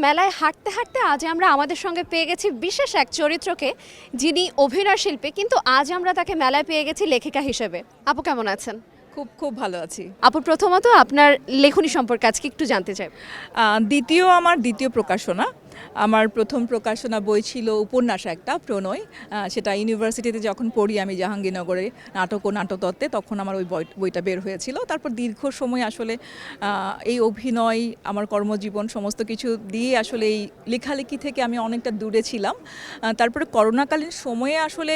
মেলায় হাঁটতে হাঁটতে আজ আমরা আমাদের সঙ্গে পেয়ে গেছি বিশেষ এক চরিত্রকে, যিনি অভিনয় শিল্পী, কিন্তু আজ আমরা তাকে মেলায় পেয়ে গেছি লেখিকা হিসেবে। আপু কেমন আছেন? খুব খুব ভালো আছি। আপু, প্রথমত আপনার লেখনী সম্পর্কে আজকে একটু জানতে চাই। আমার দ্বিতীয় প্রকাশনা। আমার প্রথম প্রকাশনা বই ছিল উপন্যাস একটা, প্রণয়। সেটা ইউনিভার্সিটিতে যখন পড়ি আমি জাহাঙ্গীরনগরে নাটক ও নাট্যতত্ত্বে, তখন আমার ওই বইটা বের হয়েছিল। তারপর দীর্ঘ সময় আসলে এই অভিনয়, আমার কর্মজীবন সমস্ত কিছু দিয়ে আসলে এই লেখালেখি থেকে আমি অনেকটা দূরে ছিলাম। তারপরে করোনাকালীন সময়ে আসলে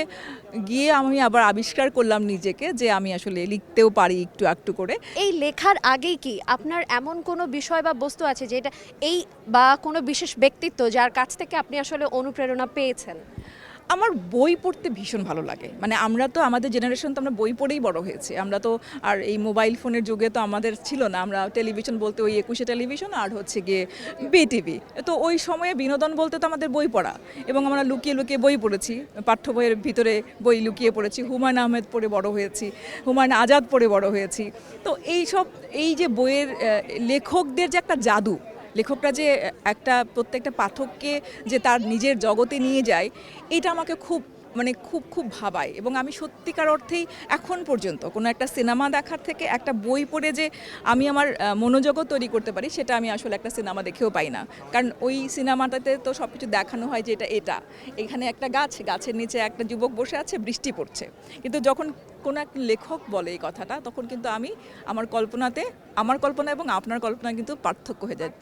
গিয়ে আমি আবার আবিষ্কার করলাম নিজেকে যে আমি আসলে লিখতেও পারি একটু একটু করে। এই লেখার আগেই কি আপনার এমন কোনো বিষয় বা বস্তু আছে যেটা এই বা কোনো বিশেষ ব্যক্তিত্ব যার কাছ থেকে আপনি আসলে অনুপ্রেরণা পেয়েছেন? আমার বই পড়তে ভীষণ ভালো লাগে। মানে আমরা তো, আমাদের জেনারেশন তো আমরা বই পড়েই বড় হয়েছি। আমরা তো আর এই মোবাইল ফোনের যুগে তো আমাদের ছিল না। আমরা টেলিভিশন বলতে ওই 21 টেলিভিশন আর হচ্ছে গিয়ে বিটিভি। তো ওই সময়ে বিনোদন বলতে তো আমাদের বই পড়া, এবং আমরা লুকিয়ে লুকিয়ে বই পড়েছি, পাঠ্য বইয়ের ভিতরে বই লুকিয়ে পড়েছি। হুমায়ুন আহমেদ পড়ে বড় হয়েছি, হুমায়ুন আজাদ পড়ে বড় হয়েছি। তো এই যে বইয়ের লেখকদের যে একটা জাদু, লেখকরা যে প্রত্যেকটা পাঠককে যে তার নিজের জগতে নিয়ে যায়, এটা আমাকে খুব খুব খুব ভাবায়। এবং আমি সত্যিকার অর্থেই এখন পর্যন্ত কোনো একটা সিনেমা দেখার থেকে একটা বই পড়ে যে আমি আমার মনোজগৎ তৈরি করতে পারি, সেটা আমি আসলে একটা সিনেমা দেখেও পাই না। কারণ ওই সিনেমাটাতে তো সব কিছু দেখানো হয় যে এখানে একটা গাছের নিচে একটা যুবক বসে আছে, বৃষ্টি পড়ছে। কিন্তু যখন কোনো এক লেখক বলে এই কথাটা, তখন কিন্তু আমার কল্পনা এবং আপনার কল্পনা কিন্তু পার্থক্য হয়ে যায়,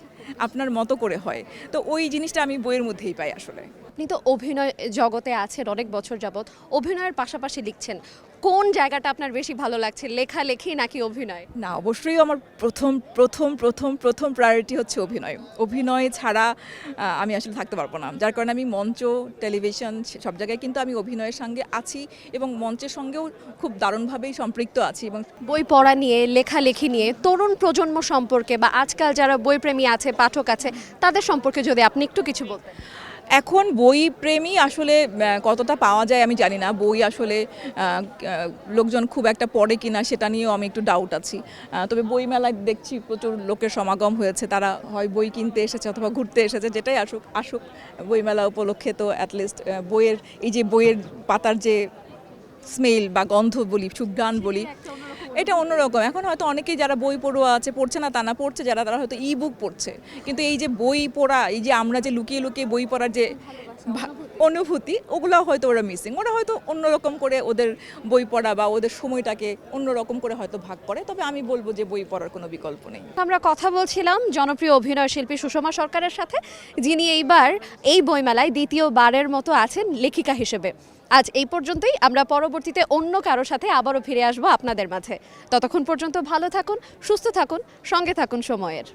আপনার মতো করে হয়। তো ওই জিনিসটা আমি বইয়ের মধ্যেই পাই আসলে। আপনি তো অভিনয় জগতে আছেন অনেক বছর যাবৎ, অভিনয়ের পাশাপাশি লিখছেন। কোন জায়গাটা আপনার বেশি ভালো লাগছে, লেখালেখি নাকি অভিনয়? না, অবশ্যই আমার প্রথম প্রথম প্রথম প্রথম প্রায়োরিটি হচ্ছে অভিনয় ছাড়া আমি আসলে থাকতে পারবো না। যার কারণে আমি মঞ্চ, টেলিভিশন সব জায়গায় কিন্তু আমি অভিনয়ের সঙ্গে আছি, এবং মঞ্চের সঙ্গেও খুব দারুণভাবেই সম্পৃক্ত আছি। এবং বই পড়া নিয়ে, লেখালেখি নিয়ে তরুণ প্রজন্ম সম্পর্কে বা আজকাল যারা বইপ্রেমী আছে, পাঠক আছে, তাদের সম্পর্কে যদি আপনি একটু কিছু বলতেন। এখন বই প্রেমী আসলে কতটা পাওয়া যায় আমি জানি না। বই আসলে লোকজন খুব একটা পড়ে কিনা সেটা নিয়েও আমি একটু ডাউট আছি। তবে বই মেলায় দেখছি প্রচুর লোকের সমাগম হয়েছে, তারা হয় বই কিনতে এসেছে অথবা ঘুরতে এসেছে, যেটাই আসুক বই মেলা উপলক্ষে। তো অ্যাটলিস্ট বইয়ের পাতার যে স্মেল বা গন্ধ বলি, সুঘ্রাণ বলি, এটা অন্যরকম। এখন হয়তো অনেকেই যারা বই পড়ুয়া আছে, পড়ছে না তা না, পড়ছে যারা, তারা হয়তো ই বুক পড়ছে। কিন্তু এই যে বই পড়া, এই যে আমরা যে লুকিয়ে লুকিয়ে বই পড়ার যে অনুভূতি, ওগুলো হয়তো ওরা মিসিং। ওরা হয়তো অন্যরকম করে ওদের বই পড়া বা ওদের সময়টাকে অন্যরকম করে হয়তো ভাগ করে। তবে আমি বলবো যে বই পড়ার কোনো বিকল্প নেই। আমরা কথা বলছিলাম জনপ্রিয় অভিনয় শিল্পী সুষমা সরকারের সাথে, যিনি এইবার এই বইমেলায় দ্বিতীয়বারের মতো আছেন লেখিকা হিসেবে। আজ এই পর্যন্তই। আমরা পরবর্তীতে অন্য কারো সাথে আবারও ফিরে আসবো আপনাদের মাঝে। ততক্ষণ পর্যন্ত ভালো থাকুন, সুস্থ থাকুন, সঙ্গে থাকুন সময়ের।